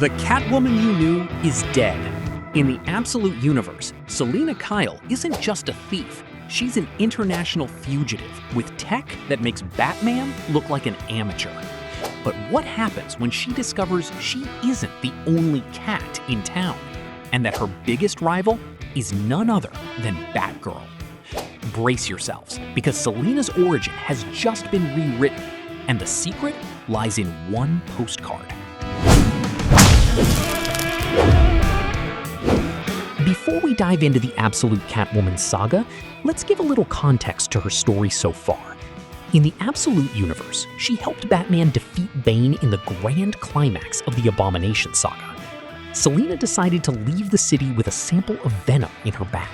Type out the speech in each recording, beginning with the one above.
The Catwoman you knew is dead. In the Absolute universe, Selina Kyle isn't just a thief. She's an international fugitive with tech that makes Batman look like an amateur. But what happens when she discovers she isn't the only cat in town, and that her biggest rival is none other than Batgirl? Brace yourselves, because Selina's origin has just been rewritten, and the secret lies in one postcard. Before we dive into the Absolute Catwoman saga, let's give a little context to her story so far. In the Absolute universe, she helped Batman defeat Bane in the grand climax of the Abomination saga. Selina decided to leave the city with a sample of venom in her bag.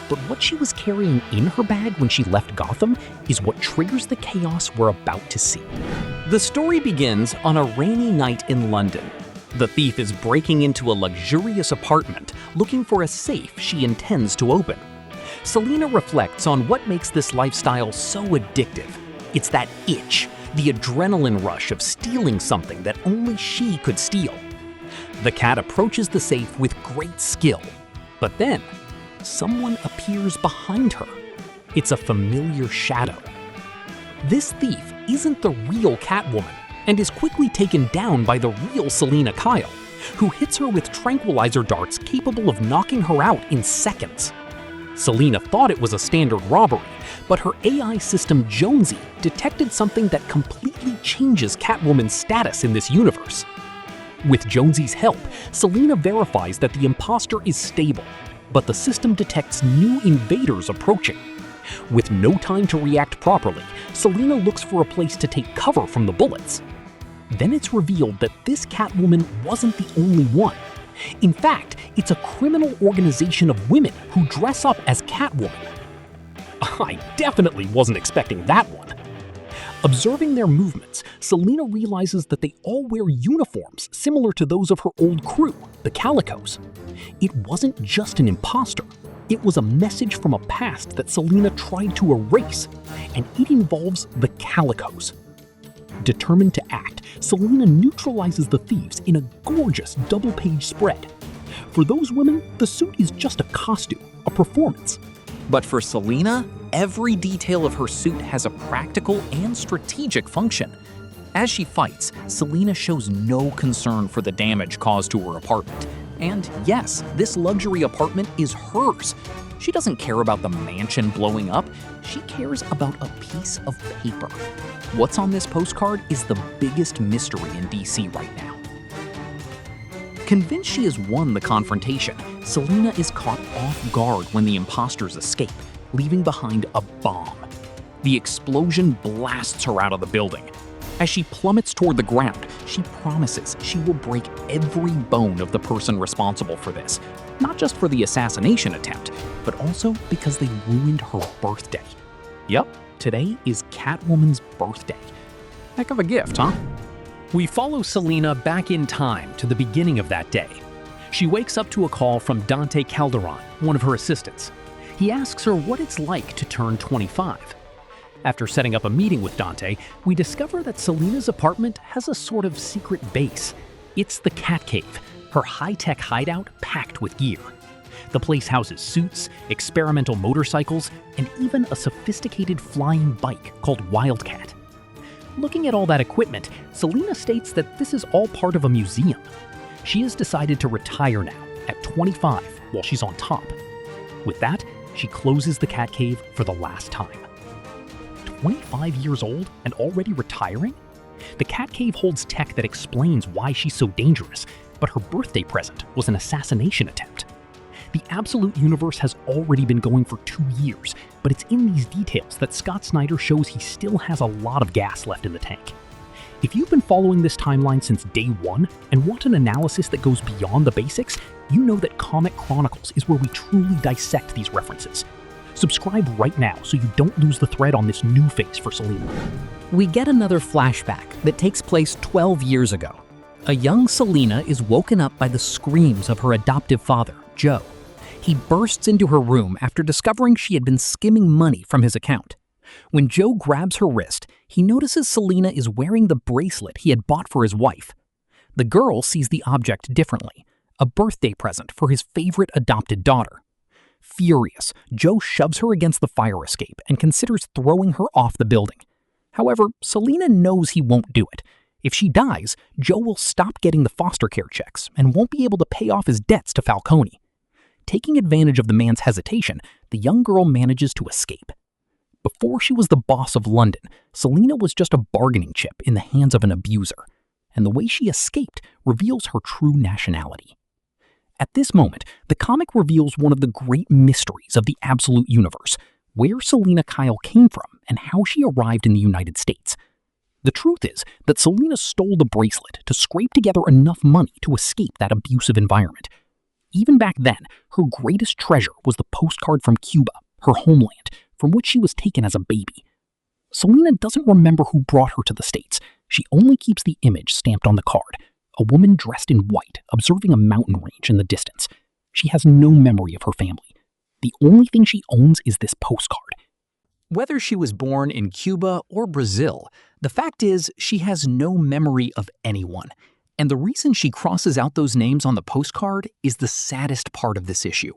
But what she was carrying in her bag when she left Gotham is what triggers the chaos we're about to see. The story begins on a rainy night in London. The thief is breaking into a luxurious apartment looking for a safe she intends to open. Selina reflects on what makes this lifestyle so addictive. It's that itch, the adrenaline rush of stealing something that only she could steal. The cat approaches the safe with great skill, but then someone appears behind her. It's a familiar shadow. This thief isn't the real Catwoman and is quickly taken down by the real Selina Kyle, who hits her with tranquilizer darts capable of knocking her out in seconds. Selina thought it was a standard robbery, but her AI system Jonesy detected something that completely changes Catwoman's status in this universe. With Jonesy's help, Selina verifies that the imposter is stable, but the system detects new invaders approaching. With no time to react properly, Selina looks for a place to take cover from the bullets. Then it's revealed that this Catwoman wasn't the only one. In fact, it's a criminal organization of women who dress up as Catwoman. I definitely wasn't expecting that one. Observing their movements, Selina realizes that they all wear uniforms similar to those of her old crew, the Calicos. It wasn't just an imposter. It was a message from a past that Selina tried to erase, and it involves the Calicos. Determined to act, Selina neutralizes the thieves in a gorgeous double-page spread. For those women, the suit is just a costume, a performance. But for Selina, every detail of her suit has a practical and strategic function. As she fights, Selina shows no concern for the damage caused to her apartment. And yes, this luxury apartment is hers. She doesn't care about the mansion blowing up. She cares about a piece of paper. What's on this postcard is the biggest mystery in DC right now. Convinced she has won the confrontation, Selina is caught off guard when the imposters escape, leaving behind a bomb. The explosion blasts her out of the building. As she plummets toward the ground, she promises she will break every bone of the person responsible for this, not just for the assassination attempt, but also because they ruined her birthday. Yup, today is Catwoman's birthday. Heck of a gift, huh? We follow Selina back in time to the beginning of that day. She wakes up to a call from Dante Calderon, one of her assistants. He asks her what it's like to turn 25. After setting up a meeting with Dante, we discover that Selina's apartment has a sort of secret base. It's the Cat Cave, her high-tech hideout packed with gear. The place houses suits, experimental motorcycles, and even a sophisticated flying bike called Wildcat. Looking at all that equipment, Selina states that this is all part of a museum. She has decided to retire now, at 25, while she's on top. With that, she closes the Cat Cave for the last time. 25 years old and already retiring? The Cat Cave holds tech that explains why she's so dangerous, but her birthday present was an assassination attempt. The Absolute universe has already been going for 2 years, but it's in these details that Scott Snyder shows he still has a lot of gas left in the tank. If you've been following this timeline since day one and want an analysis that goes beyond the basics, you know that Comic Chronicles is where we truly dissect these references. Subscribe right now so you don't lose the thread on this new phase for Selina. We get another flashback that takes place 12 years ago. A young Selina is woken up by the screams of her adoptive father, Joe. He bursts into her room after discovering she had been skimming money from his account. When Joe grabs her wrist, he notices Selina is wearing the bracelet he had bought for his wife. The girl sees the object differently, a birthday present for his favorite adopted daughter. Furious, Joe shoves her against the fire escape and considers throwing her off the building. However, Selena knows he won't do it. If she dies, Joe will stop getting the foster care checks and won't be able to pay off his debts to Falcone. Taking advantage of the man's hesitation, the young girl manages to escape. Before she was the boss of London, Selena was just a bargaining chip in the hands of an abuser, and the way she escaped reveals her true nationality. At this moment, the comic reveals one of the great mysteries of the Absolute Universe, where Selina Kyle came from and how she arrived in the United States. The truth is that Selena stole the bracelet to scrape together enough money to escape that abusive environment. Even back then, her greatest treasure was the postcard from Cuba, her homeland, from which she was taken as a baby. Selena doesn't remember who brought her to the States. She only keeps the image stamped on the card, a woman dressed in white observing a mountain range in the distance. She has no memory of her family. The only thing she owns is this postcard. Whether she was born in Cuba or Brazil, the fact is she has no memory of anyone. And the reason she crosses out those names on the postcard is the saddest part of this issue.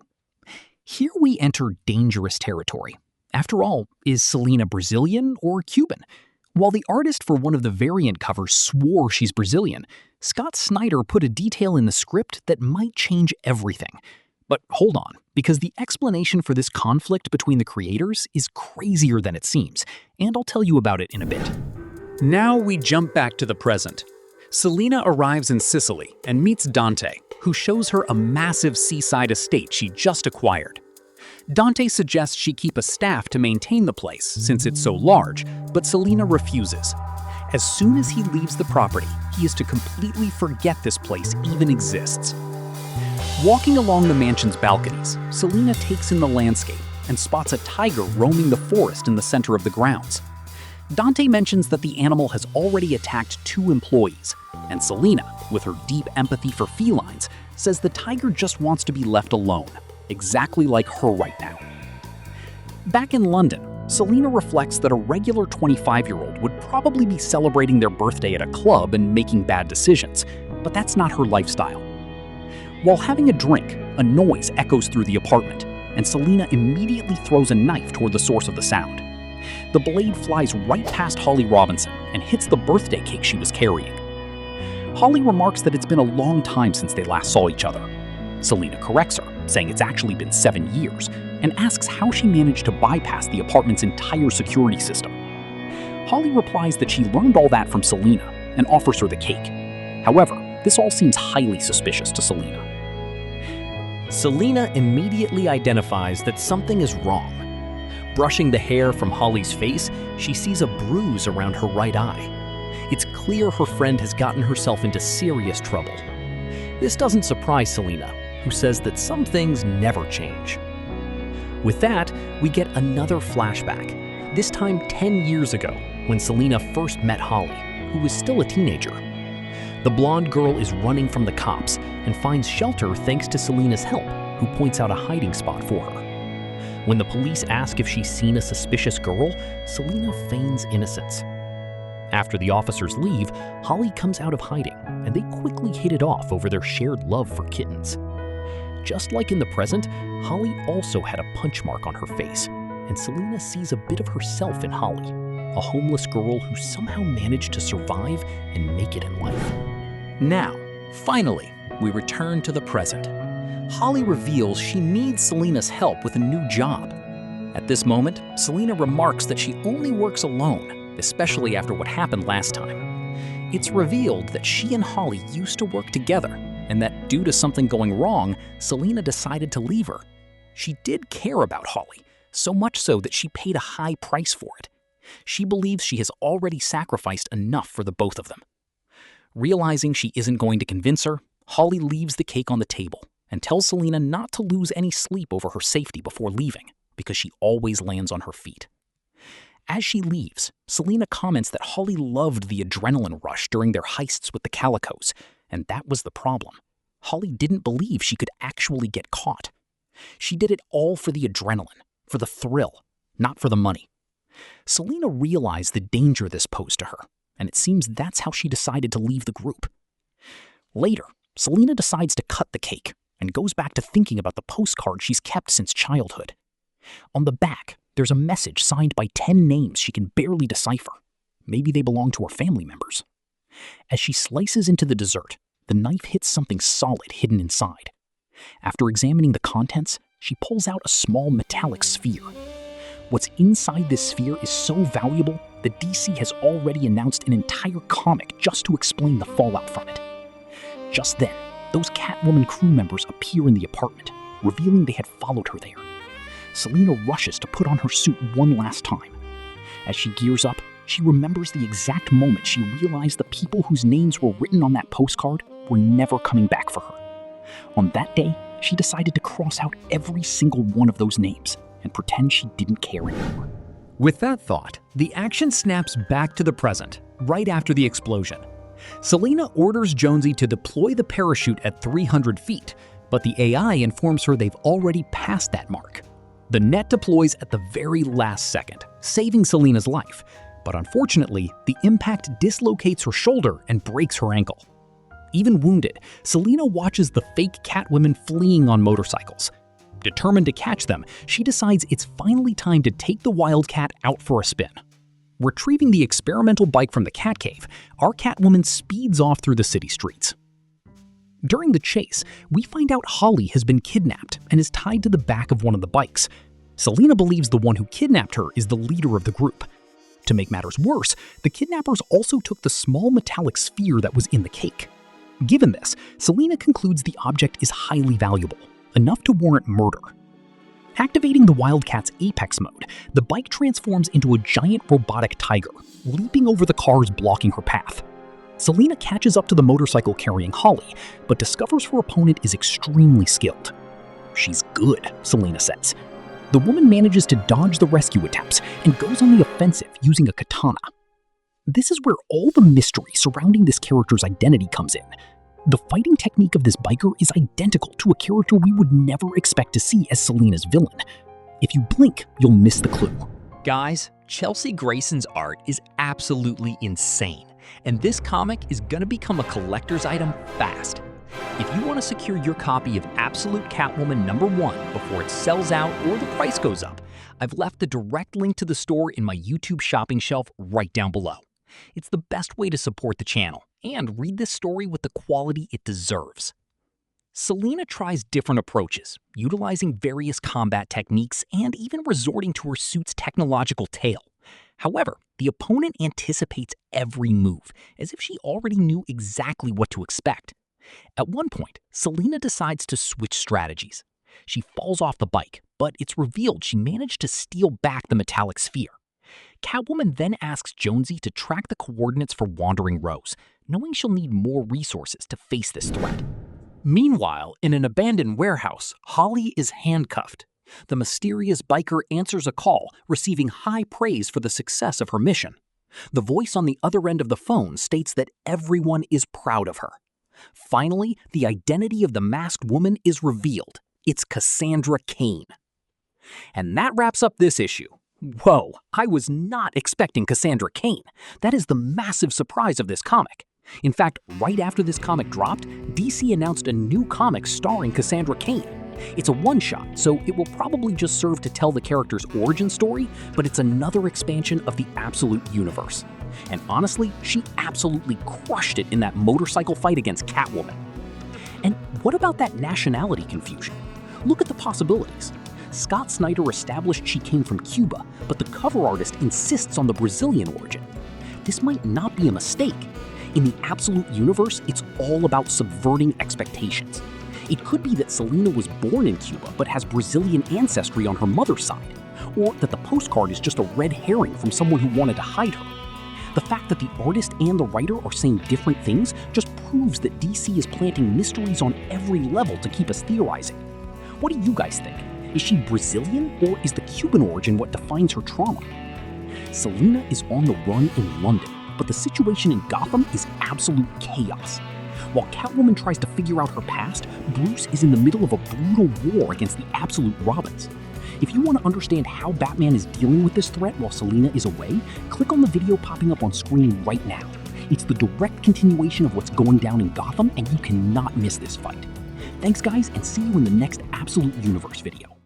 Here we enter dangerous territory. After all, is Selena Brazilian or Cuban? While the artist for one of the variant covers swore she's Brazilian, Scott Snyder put a detail in the script that might change everything. But hold on, because the explanation for this conflict between the creators is crazier than it seems, and I'll tell you about it in a bit. Now we jump back to the present. Selena arrives in Sicily and meets Dante, who shows her a massive seaside estate she just acquired. Dante suggests she keep a staff to maintain the place since it's so large, but Selena refuses. As soon as he leaves the property, he is to completely forget this place even exists. Walking along the mansion's balconies, Selena takes in the landscape and spots a tiger roaming the forest in the center of the grounds. Dante mentions that the animal has already attacked 2 employees, and Selena, with her deep empathy for felines, says the tiger just wants to be left alone, exactly like her right now. Back in London, Selena reflects that a regular 25-year-old would probably be celebrating their birthday at a club and making bad decisions, but that's not her lifestyle. While having a drink, a noise echoes through the apartment, and Selena immediately throws a knife toward the source of the sound. The blade flies right past Holly Robinson and hits the birthday cake she was carrying. Holly remarks that it's been a long time since they last saw each other. Selena corrects her, saying it's actually been 7 years, and asks how she managed to bypass the apartment's entire security system. Holly replies that she learned all that from Selena and offers her the cake. However, this all seems highly suspicious to Selena. Selena immediately identifies that something is wrong. Brushing the hair from Holly's face, she sees a bruise around her right eye. It's clear her friend has gotten herself into serious trouble. This doesn't surprise Selena, who says that some things never change. With that, we get another flashback, this time 10 years ago, when Selena first met Holly, who was still a teenager. The blonde girl is running from the cops and finds shelter thanks to Selena's help, who points out a hiding spot for her. When the police ask if she's seen a suspicious girl, Selena feigns innocence. After the officers leave, Holly comes out of hiding, and they quickly hit it off over their shared love for kittens. Just like in the present, Holly also had a punch mark on her face, and Selena sees a bit of herself in Holly, a homeless girl who somehow managed to survive and make it in life. Now, finally, we return to the present. Holly reveals she needs Selena's help with a new job. At this moment, Selena remarks that she only works alone, especially after what happened last time. It's revealed that she and Holly used to work together, and that due to something going wrong, Selena decided to leave her. She did care about Holly, so much so that she paid a high price for it. She believes she has already sacrificed enough for the both of them. Realizing she isn't going to convince her, Holly leaves the cake on the table and tells Selena not to lose any sleep over her safety before leaving, because she always lands on her feet. As she leaves, Selena comments that Holly loved the adrenaline rush during their heists with the Calicos, and that was the problem. Holly didn't believe she could actually get caught. She did it all for the adrenaline, for the thrill, not for the money. Selena realized the danger this posed to her, and it seems that's how she decided to leave the group. Later, Selena decides to cut the cake and goes back to thinking about the postcard she's kept since childhood. On the back, there's a message signed by 10 names she can barely decipher. Maybe they belong to her family members. As she slices into the dessert, the knife hits something solid hidden inside. After examining the contents, she pulls out a small metallic sphere. What's inside this sphere is so valuable that DC has already announced an entire comic just to explain the fallout from it. Just then, those Catwoman crew members appear in the apartment, revealing they had followed her there. Selena rushes to put on her suit one last time. As she gears up, she remembers the exact moment she realized the people whose names were written on that postcard were never coming back for her. On that day, she decided to cross out every single one of those names and pretend she didn't care anymore. With that thought, the action snaps back to the present, right after the explosion. Selena orders Jonesy to deploy the parachute at 300 feet, but the AI informs her they've already passed that mark. The net deploys at the very last second, saving Selena's life, but unfortunately, the impact dislocates her shoulder and breaks her ankle. Even wounded, Selena watches the fake Catwomen fleeing on motorcycles. Determined to catch them, she decides it's finally time to take the Wildcat out for a spin. Retrieving the experimental bike from the Catcave, our Catwoman speeds off through the city streets. During the chase, we find out Holly has been kidnapped and is tied to the back of one of the bikes. Selena believes the one who kidnapped her is the leader of the group. To make matters worse, the kidnappers also took the small metallic sphere that was in the cake. Given this, Selena concludes the object is highly valuable, enough to warrant murder. Activating the Wildcat's Apex mode, the bike transforms into a giant robotic tiger, leaping over the cars blocking her path. Selena catches up to the motorcycle carrying Holly, but discovers her opponent is extremely skilled. She's good, Selena says. The woman manages to dodge the rescue attempts and goes on the offensive using a katana. This is where all the mystery surrounding this character's identity comes in. The fighting technique of this biker is identical to a character we would never expect to see as Selena's villain. If you blink, you'll miss the clue. Guys, Chelsea Grayson's art is absolutely insane, and this comic is gonna become a collector's item fast. If you want to secure your copy of Absolute Catwoman #1 before it sells out or the price goes up, I've left the direct link to the store in my YouTube shopping shelf right down below. It's the best way to support the channel and read this story with the quality it deserves. Selena tries different approaches, utilizing various combat techniques and even resorting to her suit's technological tail. However, the opponent anticipates every move, as if she already knew exactly what to expect. At one point, Selena decides to switch strategies. She falls off the bike, but it's revealed she managed to steal back the metallic sphere. Catwoman then asks Jonesy to track the coordinates for Wandering Rose, knowing she'll need more resources to face this threat. Meanwhile, in an abandoned warehouse, Holly is handcuffed. The mysterious biker answers a call, receiving high praise for the success of her mission. The voice on the other end of the phone states that everyone is proud of her. Finally, the identity of the masked woman is revealed. It's Cassandra Cain. And that wraps up this issue. Whoa, I was not expecting Cassandra Cain. That is the massive surprise of this comic. In fact, right after this comic dropped, DC announced a new comic starring Cassandra Cain. It's a one-shot, so it will probably just serve to tell the character's origin story, but it's another expansion of the Absolute universe. And honestly, she absolutely crushed it in that motorcycle fight against Catwoman. And what about that nationality confusion? Look at the possibilities. Scott Snyder established she came from Cuba, but the cover artist insists on the Brazilian origin. This might not be a mistake. In the Absolute universe, it's all about subverting expectations. It could be that Selena was born in Cuba but has Brazilian ancestry on her mother's side, or that the postcard is just a red herring from someone who wanted to hide her. The fact that the artist and the writer are saying different things just proves that DC is planting mysteries on every level to keep us theorizing. What do you guys think? Is she Brazilian, or is the Cuban origin what defines her trauma? Selena is on the run in London, but the situation in Gotham is absolute chaos. While Catwoman tries to figure out her past, Bruce is in the middle of a brutal war against the Absolute Robins. If you want to understand how Batman is dealing with this threat while Selena is away, click on the video popping up on screen right now. It's the direct continuation of what's going down in Gotham, and you cannot miss this fight. Thanks guys, and see you in the next Absolute Universe video.